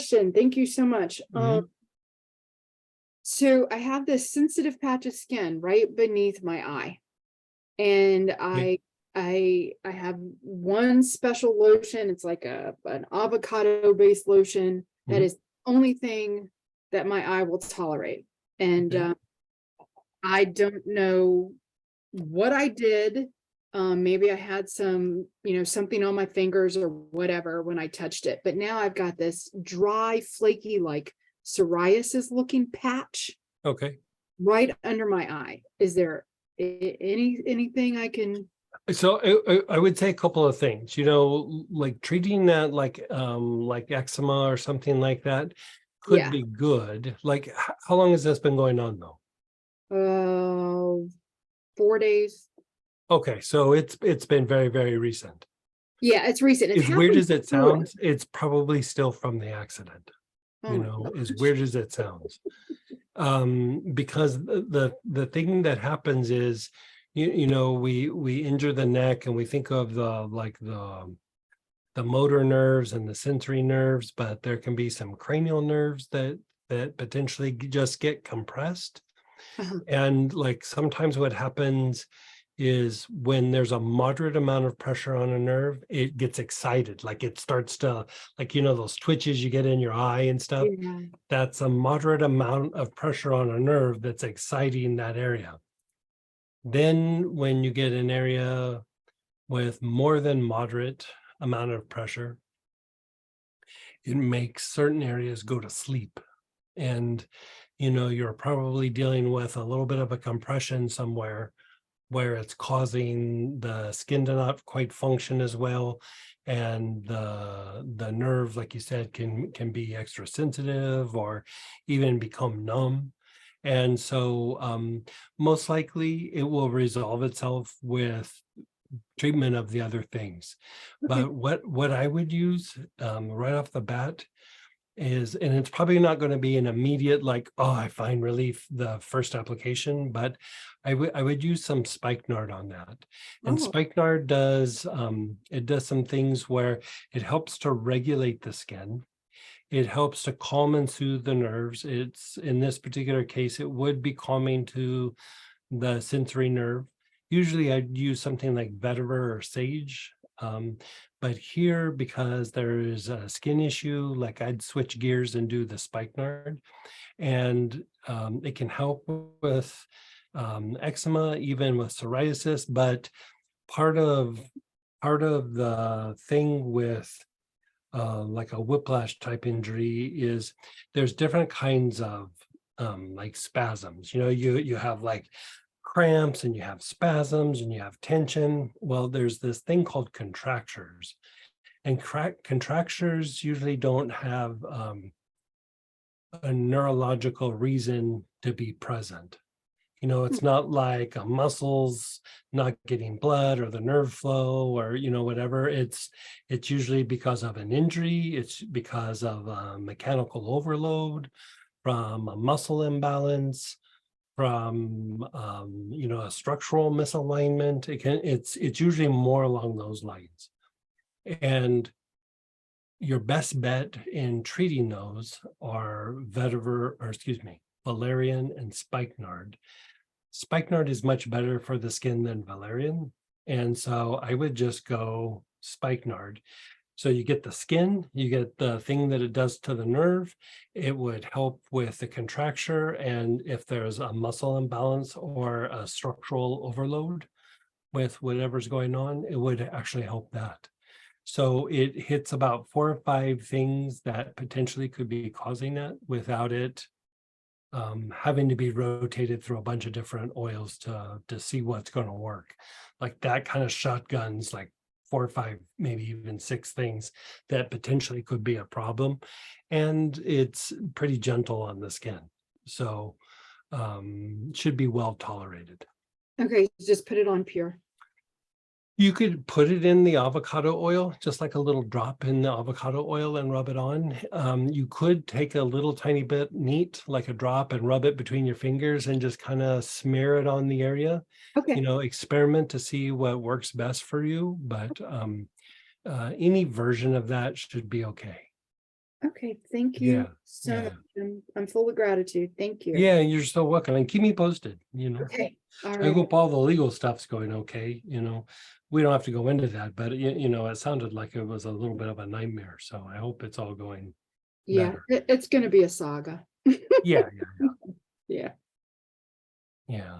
question. Thank you so much. Mhm. So I have this sensitive patch of skin right beneath my eye, and Okay. I have one special lotion. It's like an avocado based lotion that Mhm. is the only thing that my eye will tolerate. And Okay. I don't know what I did. Maybe I had some, something on my fingers or whatever when I touched it. But now I've got this dry, flaky, like psoriasis looking patch Okay. right under my eye. Is there anything I can? So I would say a couple of things, like treating that like eczema or something like that could Yeah. be good. Like how long has this been going on though? Uh, 4 days. Okay, so it's been very, very recent. Yeah, it's recent. It's As weird happened as it before. sounds, it's probably still from the accident, Oh my as gosh. weird as it sounds. Because the thing that happens is, we injure the neck and we think of the motor nerves and the sensory nerves, but there can be some cranial nerves that potentially just get compressed. Uh-huh. And like sometimes what happens is when there's a moderate amount of pressure on a nerve, it gets excited. Like it starts to, like, those twitches you get in your eye and stuff. Yeah. That's a moderate amount of pressure on a nerve that's exciting that area. Then when you get an area with more than moderate amount of pressure, it makes certain areas go to sleep. And, you're probably dealing with a little bit of a compression somewhere where it's causing the skin to not quite function as well. And the nerve, like you said, can be extra sensitive or even become numb. And so most likely it will resolve itself with treatment of the other things. Okay. But what I would use right off the bat is, and it's probably not going to be an immediate like, oh, I find relief the first application, but I would use some spikenard on that. And Oh. spikenard does it does some things where it helps to regulate the skin. It helps to calm and soothe the nerves. It's in this particular case, it would be calming to the sensory nerve. Usually I'd use something like vetiver or sage. But here, because there is a skin issue, like I'd switch gears and do the spikenard. And it can help with eczema, even with psoriasis. But part of part of the thing with like a whiplash type injury is there's different kinds of like spasms. You have like cramps and you have spasms and you have tension. Well, there's this thing called contractures, and contractures usually don't have a neurological reason to be present. It's not like a muscles not getting blood or the nerve flow or whatever. It's usually because of an injury. It's because of a mechanical overload, from a muscle imbalance, from a structural misalignment. It's usually more along those lines. And your best bet in treating those are valerian and spikenard. Spikenard is much better for the skin than valerian. And so I would just go spikenard. So you get the skin, you get the thing that it does to the nerve. It would help with the contracture. And if there's a muscle imbalance or a structural overload with whatever's going on, it would actually help that. So it hits about 4 or 5 things that potentially could be causing that without it having to be rotated through a bunch of different oils to see what's going to work. Like that kind of shotguns, like 4 or 5, maybe even 6 things that potentially could be a problem. And it's pretty gentle on the skin. So should be well tolerated. Okay. Just put it on pure. You could put it in the avocado oil, just like a little drop in the avocado oil and rub it on. You could take a little tiny bit neat, like a drop, and rub it between your fingers and just kind of smear it on the area. Okay. Experiment to see what works best for you, but any version of that should be okay. Okay, thank Yeah, you so yeah. much. I'm full of gratitude. Thank you. Yeah, you're so welcome, and keep me posted, Okay, all I right. hope all the legal stuff's going okay, we don't have to go into that, but it sounded like it was a little bit of a nightmare, so I hope it's all going Yeah, better. it's gonna be a saga. Yeah, yeah, Yeah. yeah.